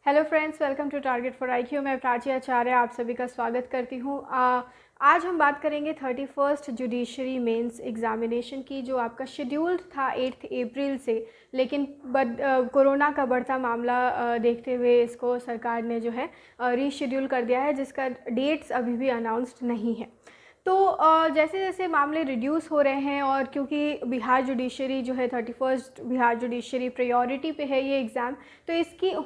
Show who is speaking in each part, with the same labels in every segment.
Speaker 1: Hello friends, welcome to target for IQ. मैं प्राची आचार्य आप सभी का स्वागत करती हूँ। आज हम बात करेंगे 31st जुडिशरी मेंस एग्ज़ामिनेशन की, जो आपका शेड्यूल्ड था 8 अप्रैल से, लेकिन कोरोना का बढ़ता मामला देखते हुए इसको सरकार ने जो है रीशेड्यूल कर दिया है, जिसका डेट्स अभी भी अनाउंस्ड नहीं है। तो जैसे जैसे मामले रिड्यूस हो रहे हैं, और क्योंकि बिहार जुडिशरी जो है 31st बिहार जुडिशरी प्रायोरिटी पे है ये एग्ज़ाम, तो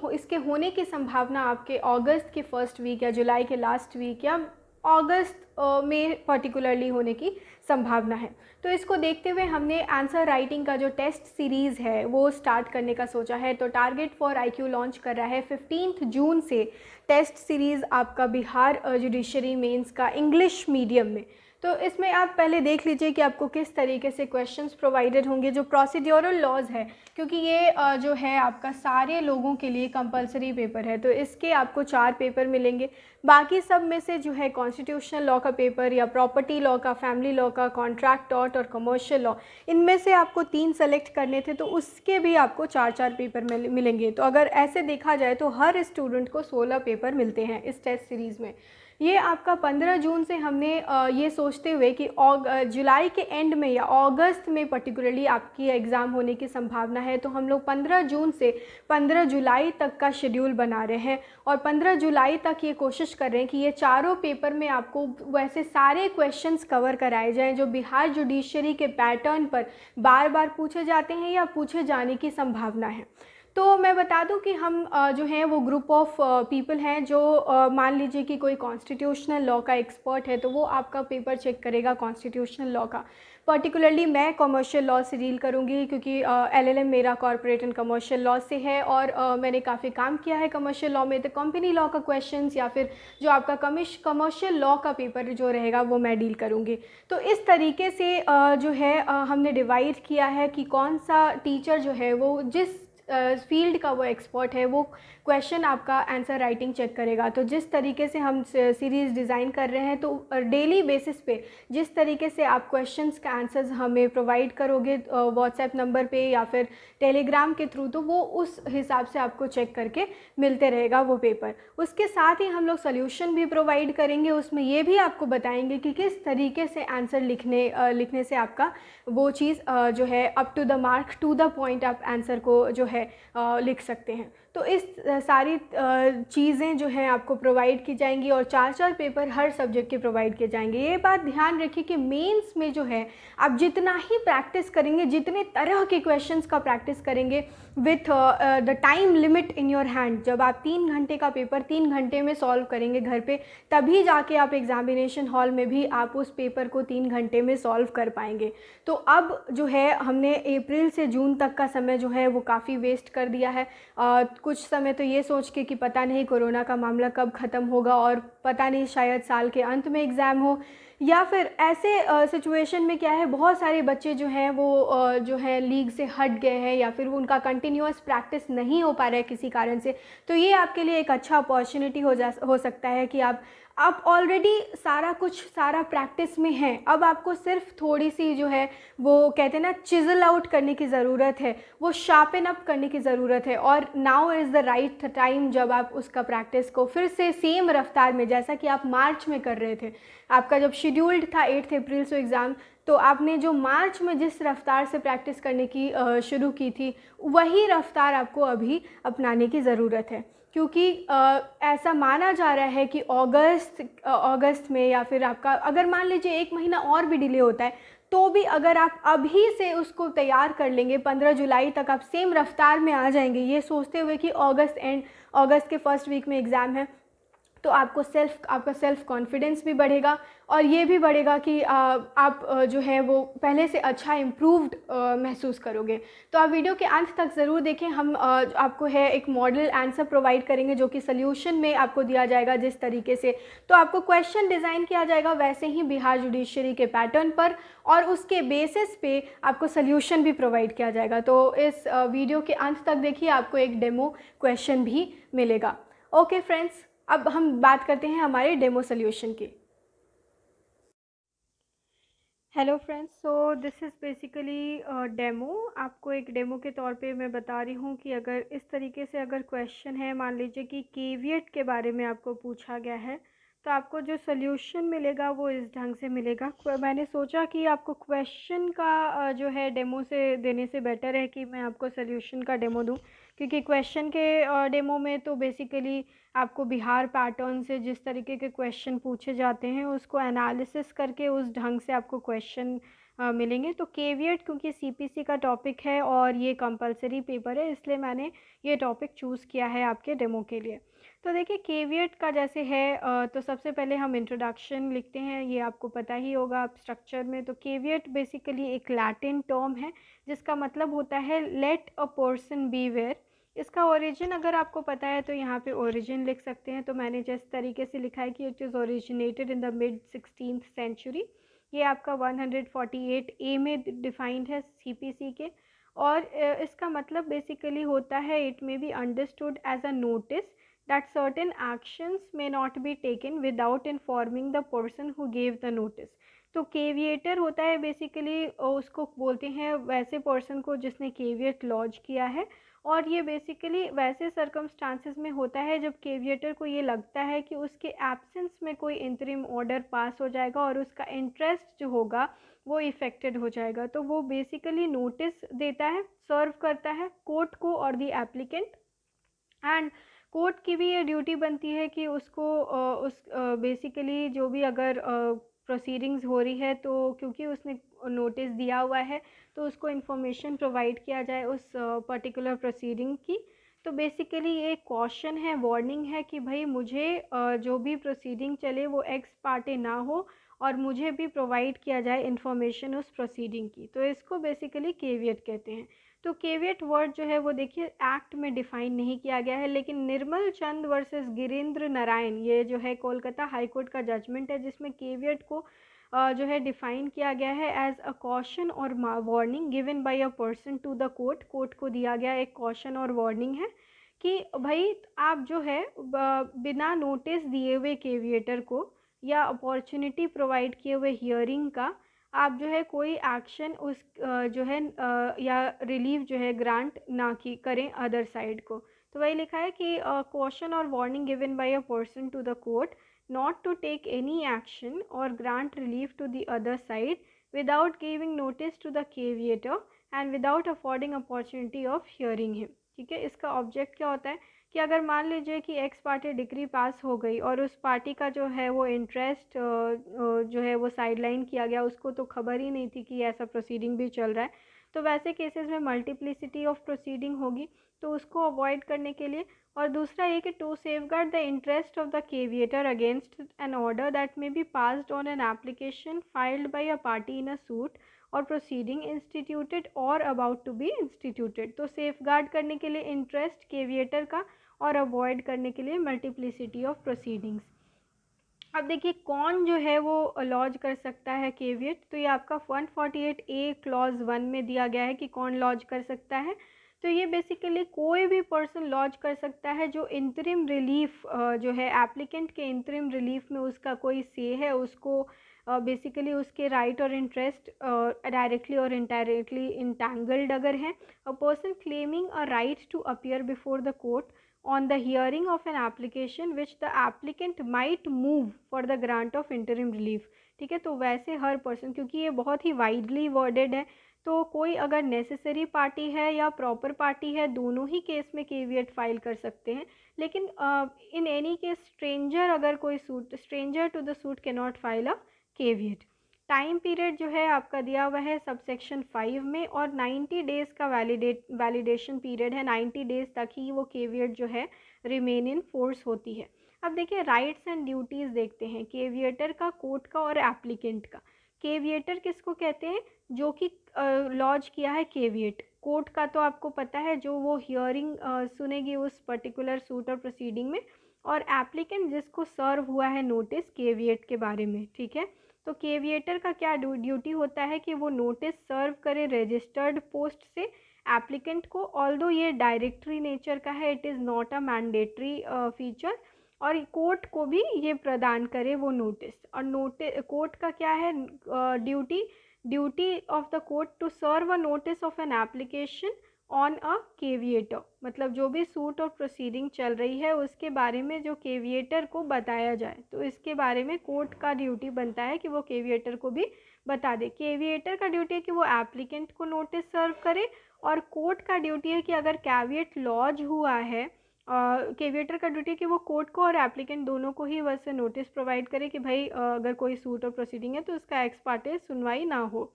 Speaker 1: इसके होने की संभावना आपके अगस्त के फर्स्ट वीक या जुलाई के लास्ट वीक या अगस्त में पर्टिकुलरली होने की संभावना है। तो इसको देखते हुए हमने आंसर राइटिंग का जो टेस्ट सीरीज़ है वो स्टार्ट करने का सोचा है। तो टारगेट फॉर आईक्यू लॉन्च कर रहा है 15 जून से टेस्ट सीरीज़ आपका बिहार जुडिशरी मेंस का इंग्लिश मीडियम में। तो इसमें आप पहले देख लीजिए कि आपको किस तरीके से क्वेश्चंस प्रोवाइडेड होंगे। जो प्रोसीड्यूरल लॉज है, क्योंकि ये जो है आपका सारे लोगों के लिए कंपलसरी पेपर है, तो इसके आपको 4 पेपर मिलेंगे। बाकी सब में से जो है कॉन्स्टिट्यूशनल लॉ का पेपर या प्रॉपर्टी लॉ का, फैमिली लॉ का, कॉन्ट्रैक्ट टॉर्ट और कमर्शियल लॉ, इनमें से आपको 3 सेलेक्ट करने थे, तो उसके भी आपको 4-4 पेपर मिलेंगे। तो अगर ऐसे देखा जाए तो हर स्टूडेंट को 16 पेपर मिलते हैं इस टेस्ट सीरीज़ में। ये आपका 15 जून से हमने ये सोचते हुए कि जुलाई के एंड में या अगस्त में पर्टिकुलरली आपकी एग्ज़ाम होने की संभावना है, तो हम लोग 15 जून से 15 जुलाई तक का शेड्यूल बना रहे हैं, और 15 जुलाई तक ये कोशिश कर रहे हैं कि ये चारों पेपर में आपको वैसे सारे क्वेश्चंस कवर कराए जाएं जो बिहार जुडिशरी के पैटर्न पर बार बार पूछे जाते हैं या पूछे जाने की संभावना है। तो मैं बता दूं कि हम जो हैं वो ग्रुप ऑफ पीपल हैं जो मान लीजिए कि कोई कॉन्स्टिट्यूशनल लॉ का एक्सपर्ट है, तो वो आपका पेपर चेक करेगा कॉन्स्टिट्यूशनल लॉ का। पर्टिकुलरली मैं कमर्शियल लॉ से डील करूंगी, क्योंकि एलएलएम मेरा कॉर्पोरेट एंड कमर्शियल लॉ से है, और मैंने काफ़ी काम किया है कमर्शियल लॉ में। तो कंपनी लॉ का क्वेश्चंस या फिर जो आपका कमर्शियल लॉ का पेपर जो रहेगा वो मैं डील करूँगी। तो इस तरीके से जो है हमने डिवाइड किया है कि कौन सा टीचर जो है वो जिस फील्ड का वो एक्सपर्ट है, वो क्वेश्चन आपका आंसर राइटिंग चेक करेगा। तो जिस तरीके से हम सीरीज़ डिज़ाइन कर रहे हैं, तो डेली बेसिस पे जिस तरीके से आप क्वेश्चंस का आंसर्स हमें प्रोवाइड करोगे व्हाट्सएप नंबर पे या फिर टेलीग्राम के थ्रू, तो वो उस हिसाब से आपको चेक करके मिलते रहेगा वो पेपर। उसके साथ ही हम लोग सोल्यूशन भी प्रोवाइड करेंगे, उसमें ये भी आपको बताएंगे कि किस तरीके से आंसर लिखने से आपका वो चीज़ जो है up to the mark, to the point आप आंसर को जो है लिख सकते हैं। तो इस सारी चीज़ें जो हैं आपको प्रोवाइड की जाएंगी, और 4-4 पेपर हर सब्जेक्ट के प्रोवाइड किए जाएंगे। ये बात ध्यान रखिए कि मेंस में जो है आप जितना ही प्रैक्टिस करेंगे, जितने तरह के क्वेश्चंस का प्रैक्टिस करेंगे with the time limit in your hand, जब आप 3 घंटे का पेपर 3 घंटे में सॉल्व करेंगे घर पे, तभी जाके आप एग्जामिनेशन हॉल में भी आप उस पेपर को 3 घंटे में सॉल्व कर पाएंगे। तो अब जो है हमने अप्रैल से जून तक का समय जो है वो काफ़ी वेस्ट कर दिया है। कुछ समय तो ये सोच के कि पता नहीं कोरोना का मामला कब ख़त्म होगा, और पता नहीं शायद साल के अंत में एग्ज़ाम हो, या फिर ऐसे सिचुएशन में क्या है, बहुत सारे बच्चे जो हैं वो जो है लीग से हट गए हैं, या फिर उनका कंटिन्यूअस प्रैक्टिस नहीं हो पा रहा है किसी कारण से। तो ये आपके लिए एक अच्छा अपॉर्चुनिटी हो सकता है कि आप ऑलरेडी सारा प्रैक्टिस में हैं। अब आपको सिर्फ थोड़ी सी जो है वो कहते हैं ना, चिज़ल आउट करने की ज़रूरत है, वो शार्पन अप करने की ज़रूरत है, और now is the right time जब आप उसका प्रैक्टिस को फिर से सेम रफ्तार में, जैसा कि आप मार्च में कर रहे थे। आपका जब शेड्यूल्ड था 8 अप्रैल से एग्ज़ाम, तो आपने जो मार्च में जिस रफ्तार से प्रैक्टिस करने की शुरू की थी, वही रफ्तार आपको अभी अपनाने की ज़रूरत है। क्योंकि ऐसा माना जा रहा है कि अगस्त में, या फिर आपका अगर मान लीजिए 1 महीना और भी डिले होता है, तो भी अगर आप अभी से उसको तैयार कर लेंगे, 15 जुलाई तक आप सेम रफ्तार में आ जाएंगे, ये सोचते हुए कि अगस्त के फर्स्ट वीक में एग्ज़ाम है, तो आपका सेल्फ कॉन्फिडेंस भी बढ़ेगा, और ये भी बढ़ेगा कि आप जो है वो पहले से अच्छा इम्प्रूव्ड महसूस करोगे। तो आप वीडियो के अंत तक ज़रूर देखें। हम आपको है एक मॉडल आंसर प्रोवाइड करेंगे, जो कि सोल्यूशन में आपको दिया जाएगा जिस तरीके से, तो आपको क्वेश्चन डिज़ाइन किया जाएगा वैसे ही बिहार जुडिशरी के पैटर्न पर, और उसके बेसिस पे आपको सोल्यूशन भी प्रोवाइड किया जाएगा। तो इस वीडियो के अंत तक देखिए, आपको एक डेमो क्वेश्चन भी मिलेगा। ओके फ्रेंड्स, अब हम बात करते हैं हमारे डेमो सोल्यूशन की। Hello friends, so this is basically demo. आपको एक डेमो के तौर पे मैं बता रही हूँ कि अगर इस तरीके से अगर क्वेश्चन है, मान लीजिए कि केविएट के बारे में आपको पूछा गया है, तो आपको जो सोल्यूशन मिलेगा वो इस ढंग से मिलेगा। मैंने सोचा कि आपको क्वेश्चन का जो है डेमो से देने से बेटर है कि मैं आपको सोल्यूशन का डेमो दूँ, क्योंकि क्वेश्चन के डेमो में तो बेसिकली आपको बिहार पैटर्न से जिस तरीके के क्वेश्चन पूछे जाते हैं उसको एनालिसिस करके उस ढंग से आपको क्वेश्चन मिलेंगे। तो केविएट क्योंकि सीपीसी का टॉपिक है और ये कंपलसरी पेपर है, इसलिए मैंने ये टॉपिक चूज़ किया है आपके डेमो के लिए। तो देखिए केविएट का जैसे है तो सबसे पहले हम इंट्रोडक्शन लिखते हैं, ये आपको पता ही होगा आप स्ट्रक्चर में। तो केविएट बेसिकली एक लैटिन टर्म है जिसका मतलब होता है let a person beware. इसका ओरिजिन अगर आपको पता है तो यहाँ पे ओरिजिन लिख सकते हैं। तो मैंने जिस तरीके से लिखा है कि it is originated in the mid 16th century. ये आपका 148 ए में डिफाइंड है सीपीसी के। और इसका मतलब बेसिकली होता है it may be understood as a notice that certain actions may not be taken without informing the person who gave the notice. तो केविएटर होता है बेसिकली उसको बोलते हैं वैसे पर्सन को जिसने केविएट लॉन्च किया है। और ये बेसिकली वैसे सर्कमस्टांसेस में होता है जब केविएटर को ये लगता है कि उसके एब्सेंस में कोई इंटरिम ऑर्डर पास हो जाएगा और उसका इंटरेस्ट जो होगा वो इफ़ेक्टेड हो जाएगा। तो वो बेसिकली नोटिस देता है, सर्व करता है कोर्ट को और दी एप्लीकेंट। एंड कोर्ट की भी ये ड्यूटी बनती है कि उसको उस बेसिकली जो भी अगर प्रोसीडिंग्स हो रही है तो क्योंकि उसने नोटिस दिया हुआ है तो उसको इन्फॉर्मेशन प्रोवाइड किया जाए उस पर्टिकुलर प्रोसीडिंग की। तो बेसिकली ये कॉशन है, वार्निंग है कि भाई मुझे जो भी प्रोसीडिंग चले वो एक्स पार्टे ना हो और मुझे भी प्रोवाइड किया जाए इन्फॉर्मेशन उस प्रोसीडिंग की। तो इसको बेसिकली केविएट कहते हैं। तो केविएट वर्ड जो है वो देखिए एक्ट में डिफाइन नहीं किया गया है, लेकिन निर्मल चंद वर्सेस गिरीन्द्र नारायण ये जो है कोलकाता हाई कोर्ट का जजमेंट है जिसमें केविएट को जो है डिफाइन किया गया है एज अ कॉशन और warning given by a person to the court. Court को दिया गया एक कॉशन और वार्निंग है कि भाई आप जो है बिना नोटिस दिए हुए केविएटर को या अपॉर्चुनिटी प्रोवाइड किए हुए हियरिंग का आप जो है कोई एक्शन उस जो है या रिलीफ जो है ग्रांट ना की करें अदर साइड को। तो वही लिखा है कि क्वेश्चन और warning given by a person to the court not to take any action or grant relief to the other side without giving notice to the caviator and without affording opportunity of hearing him। ठीक है, इसका object क्या होता है कि अगर मान लीजिए कि एक्स पार्टी डिग्री पास हो गई और उस पार्टी का जो है वो इंटरेस्ट जो है वो साइडलाइन किया गया, उसको तो खबर ही नहीं थी कि ऐसा प्रोसीडिंग भी चल रहा है। तो वैसे केसेस में मल्टीप्लिसिटी ऑफ प्रोसीडिंग होगी, तो उसको अवॉइड करने के लिए। और दूसरा ये कि to safeguard the interest of the caveator against an order that may be passed on an application filed by a party in a suit or proceeding instituted or about to be instituted. तो safeguard करने के लिए interest केविएटर का और avoid करने के लिए multiplicity of proceedings. अब देखिए कौन जो है वो लॉज कर सकता है केविएट। तो ये आपका 148 ए क्लॉज 1 में दिया गया है कि कौन लॉज कर सकता है। तो ये बेसिकली कोई भी पर्सन लॉज कर सकता है जो इंटरिम रिलीफ जो है एप्लीकेंट के इंटरिम रिलीफ में उसका कोई से है, उसको बेसिकली उसके राइट और इंटरेस्ट डायरेक्टली और इनडायरेक्टली इंटैंगल्ड अगर हैं। A person claiming a right to appear before the court on the hearing of an application which the applicant might move for the grant of interim relief। ठीक है, तो वैसे हर person, क्योंकि ये बहुत ही वाइडली वर्डेड है, तो कोई अगर नेसेसरी पार्टी है या प्रॉपर पार्टी है दोनों ही केस में केविएट फाइल कर सकते हैं। लेकिन इन एनी केस स्ट्रेंजर अगर कोई suit, stranger to the suit cannot file a caveat. Time period जो है आपका दिया हुआ है सबसेक्शन 5 में और 90 डेज़ का वैलिडेशन पीरियड है। 90 डेज़ तक ही वो केविएट जो है रिमेन इन फोर्स होती है। अब देखिए राइट्स एंड ड्यूटीज़ देखते हैं केविएटर का, कोर्ट का और एप्लीकेंट का। केविएटर किसको कहते हैं? जो कि लॉज किया है केविएट। कोर्ट का तो आपको पता है जो वो हियरिंग सुनेगी उस पर्टिकुलर सूट और प्रोसीडिंग में। और एप्लीकेंट जिसको सर्व हुआ है नोटिस केविएट के बारे में। ठीक है, तो केविएटर का क्या ड्यूटी होता है कि वो नोटिस सर्व करे रजिस्टर्ड पोस्ट से एप्लीकेंट को। ऑल्दो ये डायरेक्टरी नेचर का है, it is not a mandatory feature. और कोर्ट को भी ये प्रदान करे वो नोटिस। और कोर्ट का क्या है duty of the court to serve a notice of an application on a caveator, मतलब जो भी सूट और प्रोसीडिंग चल रही है उसके बारे में जो केविएटर को बताया जाए, तो इसके बारे में कोर्ट का ड्यूटी बनता है कि वो केविएटर को भी बता दे। केविएटर का ड्यूटी है कि वो एप्लीकेंट को नोटिस सर्व करे, और कोर्ट का ड्यूटी है कि अगर कैविएट लॉज हुआ है, केविएटर का ड्यूटी है कि वो कोर्ट को और एप्लीकेंट दोनों को ही वैसे नोटिस प्रोवाइड करे कि भाई अगर कोई सूट और प्रोसीडिंग है तो उसका एक्स पार्टे सुनवाई ना हो।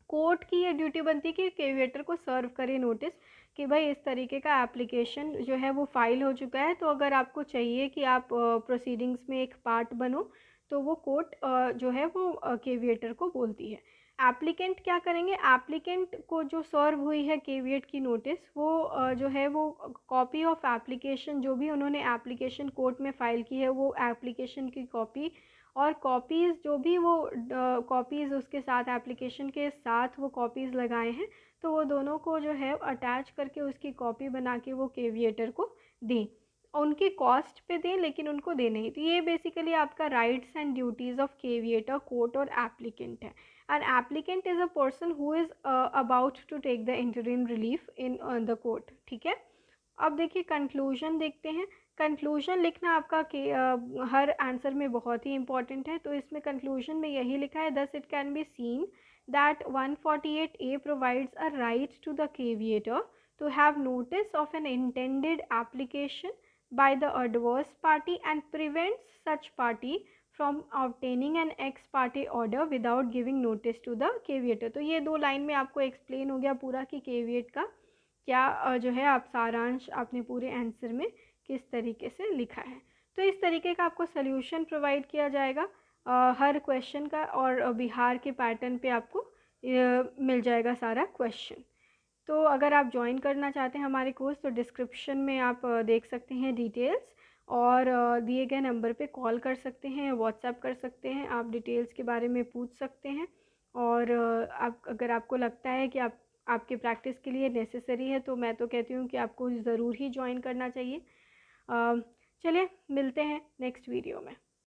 Speaker 1: कोर्ट की ये ड्यूटी बनती है कि केविएटर को सर्व करे नोटिस कि भाई इस तरीके का एप्लीकेशन जो है वो फाइल हो चुका है, तो अगर आपको चाहिए कि आप प्रोसीडिंग्स में एक पार्ट बनो, तो वो कोर्ट जो है वो केविएटर को बोलती है। एप्लीकेंट क्या करेंगे, एप्लीकेंट को जो सर्व हुई है केविएट की नोटिस, वो जो है वो कॉपी ऑफ एप्लीकेशन, जो भी उन्होंने एप्लीकेशन कोर्ट में फ़ाइल की है वो एप्लीकेशन की कॉपी, और कॉपीज़ जो भी वो कॉपीज़ उसके साथ एप्लीकेशन के साथ वो कॉपीज़ लगाए हैं, तो वो दोनों को जो है अटैच करके उसकी कॉपी बना के वो केविएटर को दें, उनके कॉस्ट पे दें, लेकिन उनको दें नहीं। तो ये बेसिकली आपका rights and duties of caveator, court और एप्लीकेंट है। An applicant is a person who is about to take the interim relief in the court. ठीक है, अब देखिए कंक्लूजन देखते हैं। कंक्लूजन लिखना आपका हर आंसर में बहुत ही इंपॉर्टेंट है, तो इसमें कंक्लूजन में यही लिखा है, thus it can be seen that 148A provides a right to the caveator to have notice of an intended application by the adverse party and prevents such party from obtaining an ex parte order without giving notice to the caveator। तो ये दो line में आपको explain हो गया पूरा कि caveat का क्या जो है आप सारांश आपने पूरे आंसर में किस तरीके से लिखा है। तो इस तरीके का आपको सल्यूशन प्रोवाइड किया जाएगा हर क्वेश्चन का, और बिहार के पैटर्न पे आपको मिल जाएगा सारा क्वेश्चन। तो अगर आप ज्वाइन करना चाहते हैं हमारे कोर्स, तो डिस्क्रिप्शन में आप देख सकते हैं डिटेल्स, और दिए गए नंबर पे कॉल कर सकते हैं, व्हाट्सएप कर सकते हैं, आप डिटेल्स के बारे में पूछ सकते हैं। और आप अगर आपको लगता है कि आपके प्रैक्टिस के लिए नेसेसरी है, तो मैं तो कहती हूँ कि आपको ज़रूर ही ज्वाइन करना चाहिए। चलिए मिलते हैं नेक्स्ट वीडियो में।